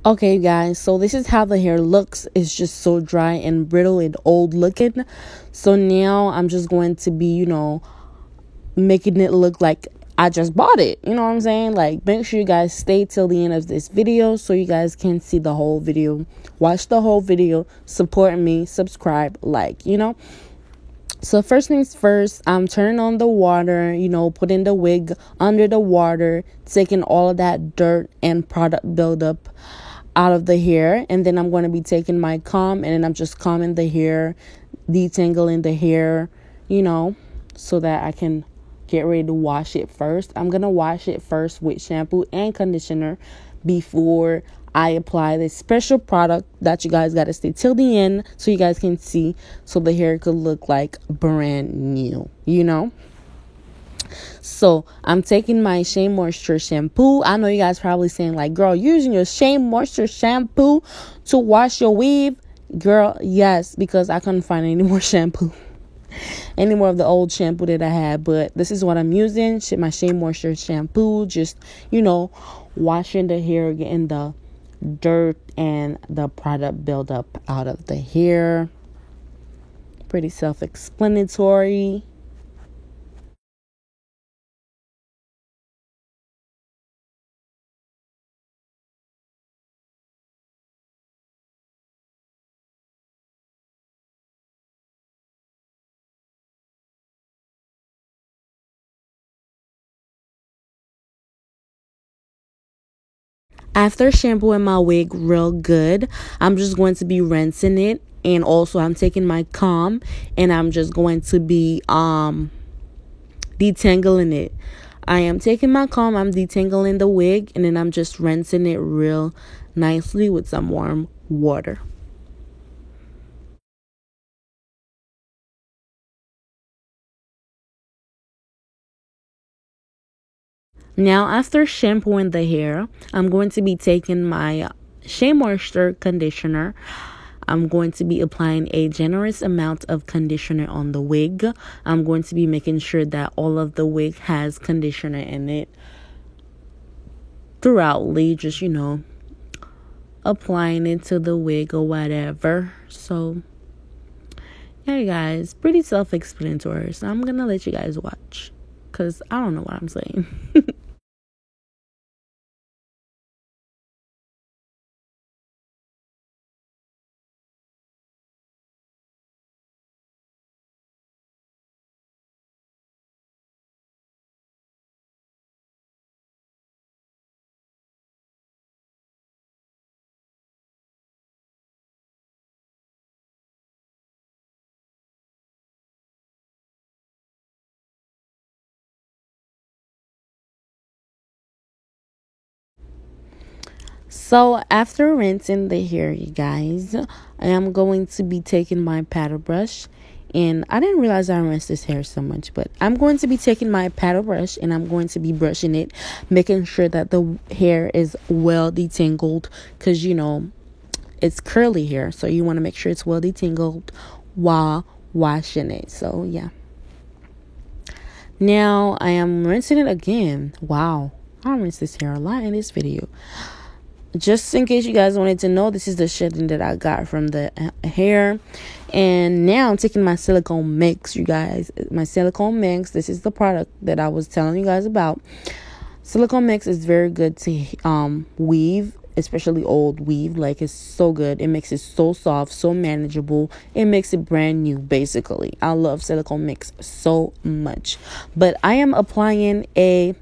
Okay, guys, so this is how the hair looks. It's just so dry and brittle and old looking. So now I'm just going to be, making it look like I just bought it. You know what I'm saying? Like, make sure you guys stay till the end of this video so you guys can see the whole video. Watch the whole video, support me, subscribe, like. So first things first, I'm turning on the water, putting the wig under the water, taking all of that dirt and product buildup out of the hair. And then I'm going to be taking my comb, and then I'm just combing the hair, detangling the hair, so that I can get ready to wash it first. I'm going to wash it first with shampoo and conditioner before I apply this special product that you guys got to stay till the end so you guys can see, so the hair could look like brand new, So I'm taking my Shea Moisture shampoo. I know you guys probably saying like, girl, using your Shea Moisture shampoo to wash your weave. Girl, yes, because I couldn't find any more shampoo. Any more of the old shampoo that I had. But this is what I'm using. My Shea Moisture shampoo. Just, washing the hair, getting the dirt and the product buildup out of the hair. Pretty self-explanatory. After shampooing my wig real good, I'm just going to be rinsing it. And also I'm taking my comb and I'm just going to be detangling it. I am taking my comb, I'm detangling the wig, and then I'm just rinsing it real nicely with some warm water. Now, after shampooing the hair, I'm going to be taking my Shea Moisture conditioner. I'm going to be applying a generous amount of conditioner on the wig. I'm going to be making sure that all of the wig has conditioner in it throughoutly, just, applying it to the wig or whatever. So, yeah, you guys, pretty self-explanatory. So I'm going to let you guys watch because I don't know what I'm saying. So after rinsing the hair, you guys, I am going to be taking my paddle brush. And I didn't realize I rinsed this hair so much, but I'm going to be taking my paddle brush and I'm going to be brushing it, making sure that the hair is well detangled because, it's curly hair. So you want to make sure it's well detangled while washing it. So, yeah. Now I am rinsing it again. Wow. I rinsed this hair a lot in this video. Just in case you guys wanted to know, this is the shedding that I got from the hair. And now I'm taking my silicone mix, you guys. My silicone mix. This is the product that I was telling you guys about. Silicone mix is very good to weave, especially old weave. Like, it's so good. It makes it so soft, so manageable. It makes it brand new, basically. I love silicone mix so much. But I am applying a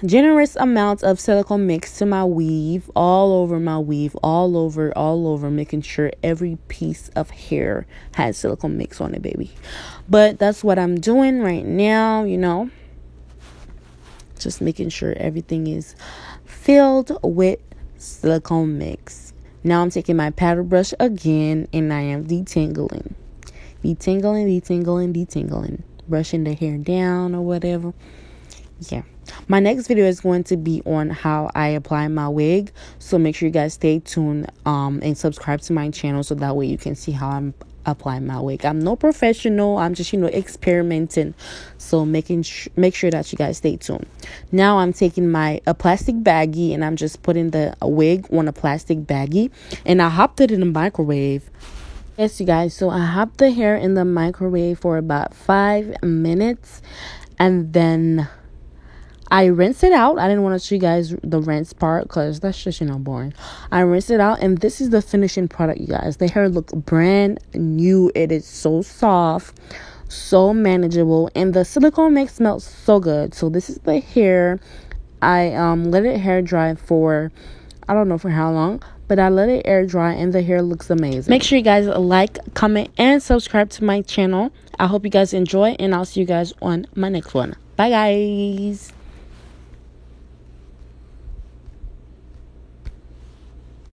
generous amount of silicone mix to my weave, all over my weave, all over, making sure every piece of hair has silicone mix on it, baby. But that's what I'm doing right now, just making sure everything is filled with silicone mix. Now I'm taking my paddle brush again and I am detangling, brushing the hair down or whatever. Yeah, my next video is going to be on how I apply my wig, so make sure you guys stay tuned and subscribe to my channel so that way you can see how I'm apply my wig. I'm no professional. I'm just, experimenting. So make sure that you guys stay tuned. Now I'm taking a plastic baggie and I'm just putting the wig on a plastic baggie, and I hopped it in the microwave. Yes, you guys, so I hopped the hair in the microwave for about 5 minutes, and then I rinsed it out. I didn't want to show you guys the rinse part because that's just, boring. I rinsed it out, and this is the finishing product, you guys. The hair look brand new. It is so soft, so manageable, and the silicone mix smells so good. So this is the hair. I let it hair dry for, I don't know for how long, but I let it air dry, and the hair looks amazing. Make sure you guys like, comment, and subscribe to my channel. I hope you guys enjoy, and I'll see you guys on my next one. Bye, guys.